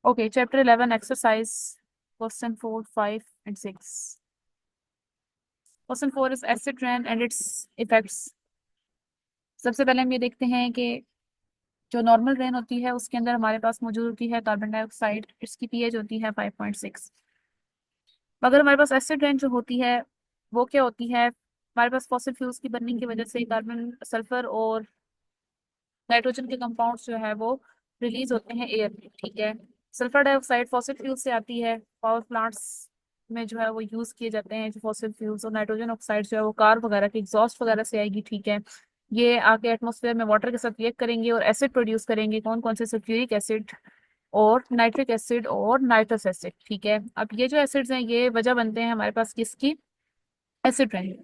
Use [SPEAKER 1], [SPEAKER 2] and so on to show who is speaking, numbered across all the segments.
[SPEAKER 1] Okay, chapter 11 exercise question 4, 5 and 6. Question 4 is acid rain and its effects. सबसे पहले हम ये देखते हैं कि जो नॉर्मल रेन होती है उसके अंदर हमारे पास मौजूद होती है कार्बन डाइऑक्साइड, इसकी पीएच होती है 5.6। मगर हमारे पास एसिड रेन जो होती है वो क्या होती है, हमारे पास फॉसिल फ्यूल्स की बर्निंग की वजह से कार्बन, सल्फर और नाइट्रोजन के कंपाउंड्स जो है वो रिलीज होते हैं एयर में। ठीक है, सल्फर डाइऑक्साइड फॉसिल फ्यूल से आती है, पावर प्लांट्स में जो है वो यूज किए जाते हैं जो फॉसिल फ्यूल्स, और नाइट्रोजन ऑक्साइड जो है वो कार वगैरह के एग्जॉस्ट वगैरह से आएगी। ठीक है, ये आके एटमोसफेयर में वाटर के साथ रिएक्ट करेंगे और एसिड प्रोड्यूस करेंगे। कौन कौन से? सल्फ्यूरिक एसिड और नाइट्रिक एसिड और नाइट्रस एसिड। ठीक है, अब ये जो एसिड्स हैं ये वजह बनते हैं हमारे पास किसकी? Acid rain.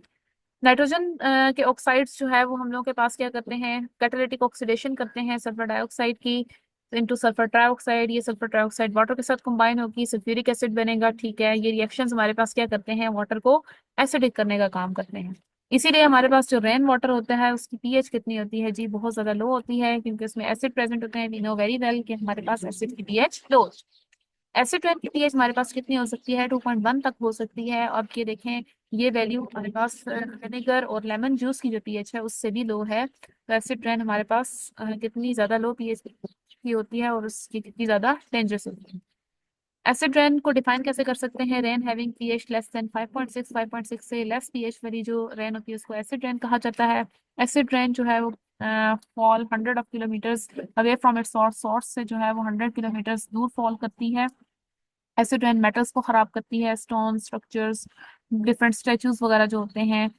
[SPEAKER 1] नाइट्रोजन के ऑक्साइड्स जो है वो हम लोग के पास क्या करते हैं? कैटालिटिक ऑक्सीडेशन करते हैं सल्फर डाइऑक्साइड की इनटू सल्फर ट्राइऑक्साइड। ये सल्फर ट्राइऑक्साइड वाटर के साथ कंबाइन होगी, सल्फ्यूरिक एसिड बनेगा। ठीक है, ये रिएक्शंस हमारे पास क्या करते हैं? वाटर को एसिडिक करने का काम करते हैं। इसीलिए हमारे पास जो रेन वाटर होता है उसकी पीएच कितनी होती है जी? बहुत ज्यादा लो होती है, क्योंकि उसमें एसिड प्रेजेंट होते हैं। वी नो वेरी वेल कि हमारे पास एसिड की पीएच लो। एसिड रेन की पीएच हमारे पास कितनी हो सकती है? 2.1 तक हो सकती है। अब ये देखें, ये वैल्यू हमारे पास विनेगर और लेमन जूस की जो पीएच है उससे भी लो है। तो एसिड रेन हमारे पास कितनी ज्यादा लो पीएच की होती है और उसकी कितनी ज्यादा डेंजरस होती है। एसिड रेन को डिफाइन कैसे कर सकते हैं? Rain having pH less than 5.6, 5.6 से लेस पीएच वाली जो रेन होती है उसको एसिड रेन कहा जाता है। एसिड रेन जो है वो fall 100 kilometres away from its source, source से जो है वो 100 किलोमीटर्स दूर फॉल करती है। एसिड रेन मेटल्स को खराब करती है, स्टोन स्ट्रक्चर्स, डिफरेंट स्टेचूज वगैरह जो होते हैं।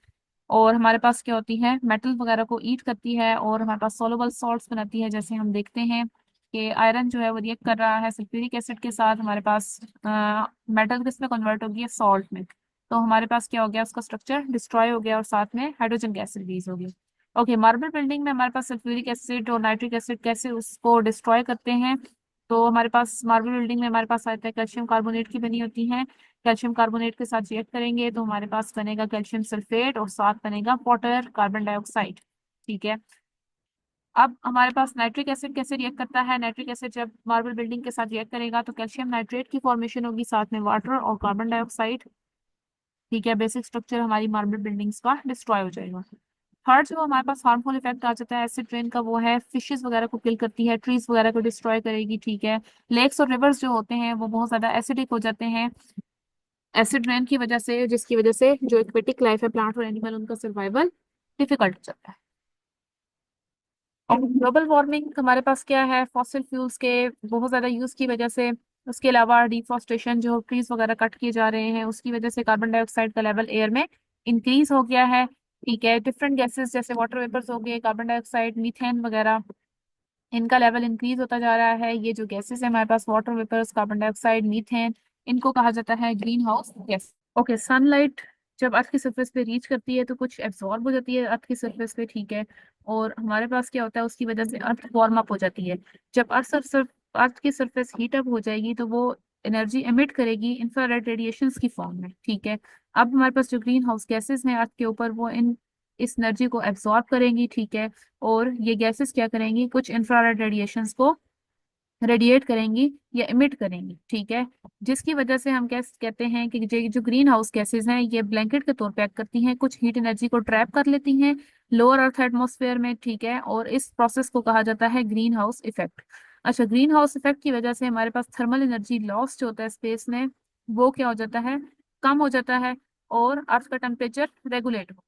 [SPEAKER 1] और हमारे पास क्या होती है? मेटल वगैरह को ईट करती है और हमारे पास सोलुबल सॉल्ट्स बनाती है। जैसे हम देखते हैं कि आयरन जो है वो रिएक्ट कर रहा है सल्फ्यूरिक एसिड के साथ, हमारे पास मेटल किसमें कन्वर्ट होगी है? सॉल्ट में। तो हमारे पास क्या हो गया? उसका स्ट्रक्चर डिस्ट्रॉय हो गया और साथ में हाइड्रोजन गैस रिलीज होगी। ओके, मार्बल बिल्डिंग में हमारे पास सल्फ्यूरिक एसिड और नाइट्रिक एसिड कैसे उसको डिस्ट्रॉय करते हैं? तो हमारे पास मार्बल बिल्डिंग में हमारे पास आता है कैल्शियम कार्बोनेट की बनी होती है। कैल्शियम कार्बोनेट के साथ रिएक्ट करेंगे तो हमारे पास बनेगा कैल्शियम सल्फेट और साथ बनेगा वाटर कार्बन डाइऑक्साइड। ठीक है, अब हमारे पास नाइट्रिक एसिड कैसे रिएक्ट करता है? नाइट्रिक एसिड जब मार्बल बिल्डिंग के साथ रिएक्ट करेगा तो कैल्शियम नाइट्रेट की फॉर्मेशन होगी, साथ में वाटर और कार्बन डाइऑक्साइड। ठीक है, बेसिक स्ट्रक्चर हमारी मार्बल बिल्डिंग्स का डिस्ट्रॉय हो जाएगा। थर्ड जो हमारे पास हार्मफुल इफेक्ट आ जाता है एसिड रेन का वो है फिशेस वगैरह को किल करती है, ट्रीज वगैरह को डिस्ट्रॉय करेगी। ठीक है, लेक्स और रिवर्स जो होते हैं वो बहुत ज्यादा एसिडिक हो जाते हैं एसिड रेन की वजह से, जिसकी वजह से जो एक्वेटिक लाइफ है, प्लांट और एनिमल, उनका सर्वाइवल डिफिकल्ट हो जाता है। और ग्लोबल वार्मिंग हमारे पास क्या है? फॉसिल फ्यूल्स के बहुत ज्यादा यूज की वजह से, उसके अलावा डिफॉरेस्टेशन, जो ट्रीज वगैरह कट किए जा रहे हैं उसकी वजह से कार्बन डाइऑक्साइड का लेवल एयर में इंक्रीज हो गया है। ठीक है, डिफरेंट गैसेस जैसे वाटर वेपर्स हो गए, कार्बन डाइऑक्साइड, मीथेन वगैरह, इनका लेवल इंक्रीज होता जा रहा है। ये जो गैसेस है हमारे पास, water vapours, carbon dioxide, methane, इनको कहा जाता है greenhouse gas. Okay, sunlight जब अर्थ की सरफेस पे रीच करती है तो कुछ एब्जॉर्ब हो जाती है अर्थ की सरफेस पे। ठीक है, और हमारे पास क्या होता है? उसकी वजह से अर्थ वार्म अप हो जाती है। जब अर्थ की सरफेस हीट अप हो जाएगी तो वो एनर्जी एमिट करेगी इंफ्रारेड रेडिएशंस की फॉर्म में। ठीक है, अब हमारे पास जो ग्रीन हाउस गैसेस हैं अर्थ के ऊपर वो इन इस एनर्जी को एब्जॉर्ब करेंगी। ठीक है, और ये गैसेस क्या करेंगी? कुछ इंफ्रारेड रेडिएशंस को रेडिएट करेंगी या इमिट करेंगी। ठीक है, जिसकी वजह से हम कहते हैं कि जो ग्रीन हाउस गैसेस हैं ये ब्लैंकेट के तौर पे एक्ट करती हैं, कुछ हीट एनर्जी को ट्रैप कर लेती हैं लोअर अर्थ एटमॉस्फेयर में। ठीक है, और इस प्रोसेस को कहा जाता है ग्रीन हाउस इफेक्ट। अच्छा, ग्रीन हाउस इफेक्ट की वजह से हमारे पास थर्मल एनर्जी लॉस जो होता है स्पेस में, वो क्या हो जाता है? कम हो जाता है, और अर्थ का टेम्परेचर रेगुलेट हो।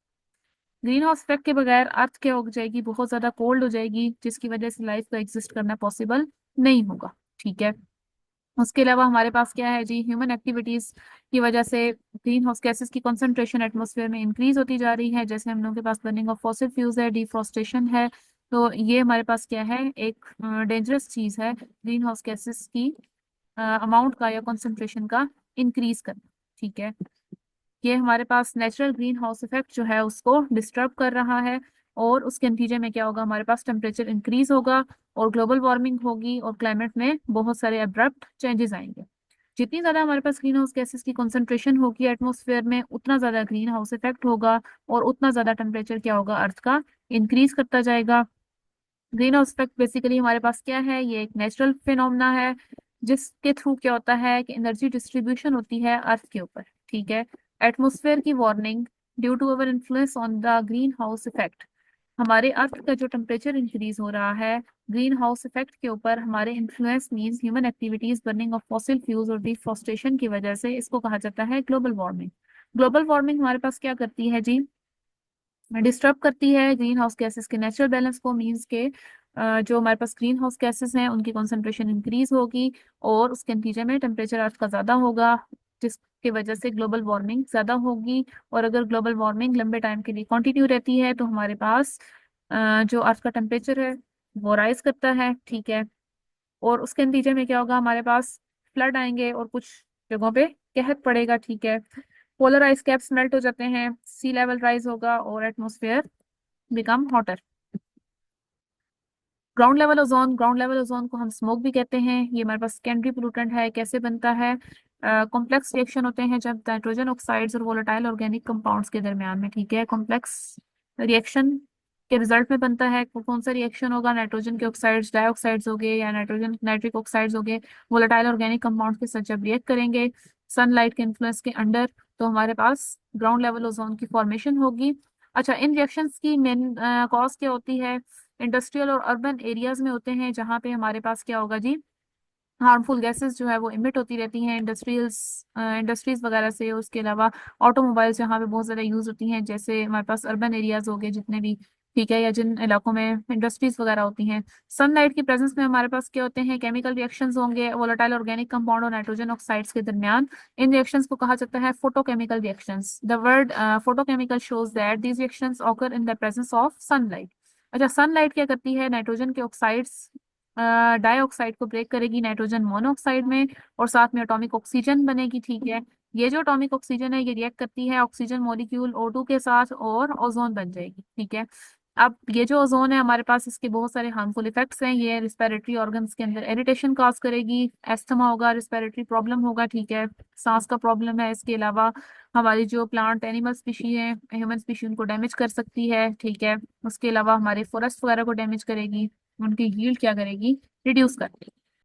[SPEAKER 1] ग्रीन हाउस इफेक्ट के बगैर अर्थ क्या हो जाएगी? बहुत ज्यादा कोल्ड हो जाएगी, जिसकी वजह से लाइफ का एग्जिस्ट करना पॉसिबल नहीं होगा। ठीक है, उसके अलावा हमारे पास क्या है जी? ह्यूमन एक्टिविटीज की वजह से ग्रीन हाउस गैसेस की कंसंट्रेशन एटमॉस्फेयर में इंक्रीज होती जा रही है। जैसे हम लोगों के पास बर्निंग ऑफ फॉसिल फ्यूल्स है, डिफॉरेस्टेशन है। तो ये हमारे पास क्या है? एक डेंजरस चीज है ग्रीन हाउस गैसेस की अमाउंट का या कंसंट्रेशन का इंक्रीज करना। ठीक है, ये हमारे पास नेचुरल ग्रीन हाउस इफेक्ट जो है उसको डिस्टर्ब कर रहा है, और उसके नतीजे में क्या होगा? हमारे पास टेम्परेचर इंक्रीज होगा और ग्लोबल वार्मिंग होगी और क्लाइमेट में बहुत सारे अब्रप्ट चेंजेस आएंगे। जितनी ज्यादा हमारे पास ग्रीन हाउस गैसेस की कंसंट्रेशन होगी एटमॉस्फेयर में, उतना ज्यादा ग्रीन हाउस इफेक्ट होगा और उतना ज्यादा टेम्परेचर क्या होगा? अर्थ का इंक्रीज करता जाएगा। ग्रीन हाउस इफेक्ट बेसिकली हमारे पास क्या है? ये एक नेचुरल फिनोमेना है जिसके थ्रू क्या होता है कि एनर्जी डिस्ट्रीब्यूशन होती है अर्थ के ऊपर, ठीक है। एटमॉस्फेयर की warning, due to our influence on the greenhouse effect, हमारे अर्थ का जो टेम्परेचर इंक्रीज हो रहा है ग्रीन हाउस इफेक्ट के ऊपर हमारे influence means human activities, burning of fossil fuels और डिफॉरेस्टेशन की वजह से, इसको कहा जाता है ग्लोबल वार्मिंग। ग्लोबल वार्मिंग हमारे पास क्या करती है जी, डिस्टर्ब करती है ग्रीन हाउस गैसेस के नेचुरल बैलेंस को, मींस के जो हमारे पास ग्रीन हाउस गैसेस हैं उनकी कॉन्सेंट्रेशन इंक्रीज होगी और उसके नतीजे में टेम्परेचर अर्थ का ज़्यादा होगा, जिसकी वजह से ग्लोबल वार्मिंग ज़्यादा होगी। और अगर ग्लोबल वार्मिंग लंबे टाइम के लिए कंटिन्यू रहती है तो हमारे पास जो अर्थ का टेम्परेचर है वो राइज करता है, ठीक है। और उसके नतीजे में क्या होगा, हमारे पास फ्लड आएंगे और कुछ जगहों पे कहत पड़ेगा, ठीक है। पोलर आइस कैप्स मेल्ट हो जाते हैं, सी लेवल राइज होगा और atmosphere become hotter. Ground level ozone को हम स्मोक भी कहते हैं, ये हमारे पास सेकेंडरी पोल्यूटेंट है। कैसे बनता है, कॉम्प्लेक्स रिएक्शन होते हैं जब नाइट्रोजन ऑक्साइड्स और वोलेटाइल ऑर्गेनिक कंपाउंड्स के दरमियान में, ठीक है। कॉम्प्लेक्स रिएक्शन के रिजल्ट में बनता है, कौन सा रिएक्शन होगा, नाइट्रोजन के ऑक्साइड्स डाइऑक्साइड्स हो गए या नाइट्रोजन नाइट्रिक ऑक्साइड्स हो गए वोलेटाइल ऑर्गेनिक कंपाउंड्स के साथ जब रिएक्ट करेंगे सनलाइट के इन्फ्लुएंस के अंडर, तो हमारे पास ग्राउंड लेवल ओजोन की फॉर्मेशन होगी। अच्छा, इन रिएक्शंस की मेन कॉज क्या होती है, इंडस्ट्रियल और अर्बन एरियाज में होते हैं जहाँ पे हमारे पास क्या होगा जी, हार्मफुल गैसेस जो है वो इमिट होती रहती हैं इंडस्ट्रीज वगैरह से। उसके अलावा ऑटोमोबाइल्स जहाँ पे बहुत ज़्यादा यूज़ होती हैं, जैसे हमारे पास अर्बन एरियाज हो गए जितने भी, ठीक है, या जिन इलाकों में इंडस्ट्रीज वगैरह होती हैं। सनलाइट की प्रेजेंस में हमारे पास क्या होते हैं, केमिकल रिएक्शंस होंगे वोलेटाइल ऑर्गेनिक कंपाउंड और नाइट्रोजन ऑक्साइड्स के दरमियान। इन रिएक्शंस को कहा जाता है photochemical reactions. The word photochemical shows that these reactions occur in the presence of sunlight. अच्छा, सनलाइट क्या करती है, नाइट्रोजन के ऑक्साइड्स डाइऑक्साइड को ब्रेक करेगी नाइट्रोजन मोनोऑक्साइड में और साथ में एटॉमिक ऑक्सीजन बनेगी, ठीक है। ये जो एटॉमिक ऑक्सीजन है ये रिएक्ट करती है ऑक्सीजन मॉलिक्यूल O2 के साथ और ओजोन बन जाएगी, ठीक है। अब ये जो ओजोन है हमारे पास, इसके बहुत सारे हार्मफुल इफेक्ट्स हैं। ये रिस्पिरेटरी ऑर्गन्स के अंदर इरिटेशन कॉज करेगी, एस्थमा होगा, रिस्पिरेटरी प्रॉब्लम होगा, ठीक है, सांस का प्रॉब्लम है। इसके अलावा हमारी जो प्लांट एनिमल स्पीशी है, ह्यूमन स्पीशी, उनको डैमेज कर सकती है, ठीक है। उसके अलावा हमारे फॉरेस्ट वगैरह को डैमेज करेगी, उनकी यील्ड क्या करेगी, रिड्यूस कर देगी।